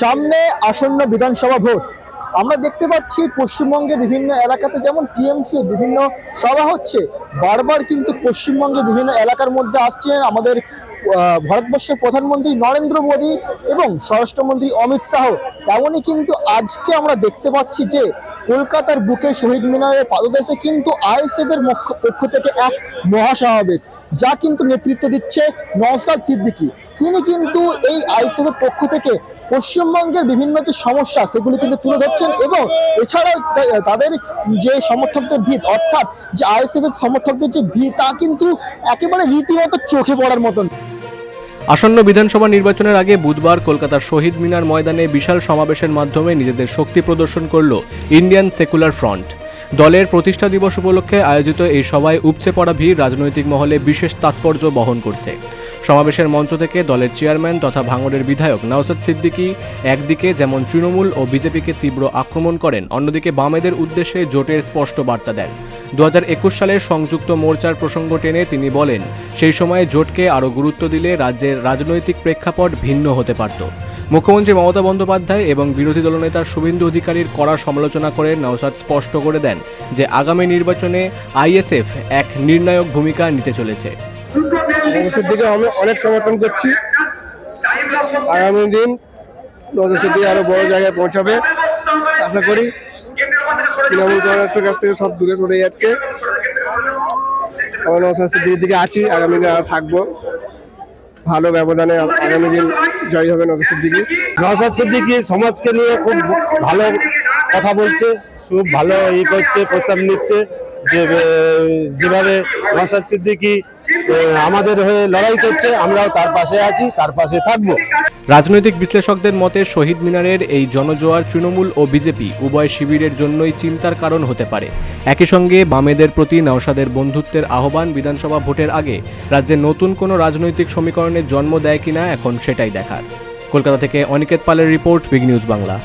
সামনে আসন্ন বিধানসভা ভোট। আমরা দেখতে পাচ্ছি পশ্চিমবঙ্গের বিভিন্ন এলাকাতে যেমন টিএমসি বিভিন্ন সভা হচ্ছে, বারবার কিন্তু পশ্চিমবঙ্গের বিভিন্ন এলাকার মধ্যে আসছেন আমাদের ভারতবর্ষের প্রধানমন্ত্রী নরেন্দ্র মোদী এবং স্বরাষ্ট্রমন্ত্রী অমিত শাহ। তেমনই কিন্তু আজকে আমরা দেখতে পাচ্ছি যে কলকাতার বুকে শহীদ মিনারের পাদদেশে কিন্তু আইএসএফ এর পক্ষ থেকে এক মহাসমাবেশ, যা কিন্তু নেতৃত্ব দিচ্ছে নওশাদ সিদ্দিকী। তিনি কিন্তু এই আইএসএফ এর পক্ষ থেকে পশ্চিমবঙ্গের বিভিন্ন যে সমস্যা সেগুলি কিন্তু তুলে ধরছেন এবং এছাড়াও তাদের যে সমর্থকদের ভিড়, অর্থাৎ যে আইএসএফ এর সমর্থকদের যে ভিড়, তা কিন্তু একেবারে রীতিমতো চোখে পড়ার মতন। আসন্ন বিধানসভা নির্বাচনের আগে বুধবার কলকাতার শহীদ মিনার ময়দানে বিশাল সমাবেশের মাধ্যমে নিজেদের শক্তি প্রদর্শন করল ইন্ডিয়ান সেকুলার ফ্রন্ট। দলের প্রতিষ্ঠা দিবস উপলক্ষে আয়োজিত এই সভায় উপচে পড়া ভিড় রাজনৈতিক মহলে বিশেষ তাৎপর্য বহন করছে। সমাবেশের মঞ্চ থেকে দলের চেয়ারম্যান তথা ভাঙড়ের বিধায়ক নওশাদ সিদ্দিকী একদিকে যেমন তৃণমূল ও বিজেপিকে তীব্র আক্রমণ করেন, অন্যদিকে বামেদের উদ্দেশ্যে জোটের স্পষ্ট বার্তা দেন। 2021 সালের সংযুক্ত মোর্চার প্রসঙ্গ টেনে তিনি বলেন, সেই সময়ে জোটকে আরও গুরুত্ব দিলে রাজ্যের রাজনৈতিক প্রেক্ষাপট ভিন্ন হতে পারত। মুখ্যমন্ত্রী মমতা বন্দ্যোপাধ্যায় এবং বিরোধী দলনেতা শুভেন্দু অধিকারীর কড়া সমালোচনা করে নওশাদ স্পষ্ট করে দেন যে আগামী নির্বাচনে আইএসএফ এক নির্ণায়ক ভূমিকা নিতে চলেছে। নওশাদ দিকে আমি অনেক সমর্থন করছি। আগামী দিন নওশাদ দিকে আরো বড় জায়গায় পৌঁছাবে আশা করি। তৃণমূল কংগ্রেসের কাছ থেকে সব দূরে সরে যাচ্ছে। আমরা নওশাদ সিদ্দিকীর দিকে আছি, আগামী দিনে আরো থাকবো। ভালো ব্যবধানে আগামী দিন জয় হবে নওশাদ সিদ্দিকী। নওশাদ সিদ্দিকী সমাজকে নিয়ে খুব ভালো কথা বলছে, খুব ভালো করছে, প্রস্তাব নিচ্ছে। যেভাবে নওশাদ সিদ্দিকী আমাদের হয়ে লড়াই করছে, আমরাও তার পাশে আছি, তার পাশে থাকবো। রাজনৈতিক বিশ্লেষকদের মতে শহীদ মিনারের এই জনজোয়ার তৃণমূল ও বিজেপি উভয় শিবিরের জন্যই চিন্তার কারণ হতে পারে। একই সঙ্গে বামেদের প্রতি নওশাদের বন্ধুত্বের আহ্বান বিধানসভা ভোটের আগে রাজ্যে নতুন কোনো রাজনৈতিক সমীকরণের জন্ম দেয় কিনা এখন সেটাই দেখার। কলকাতা থেকে অনিকেত পালের রিপোর্ট, বিগ নিউজ বাংলা।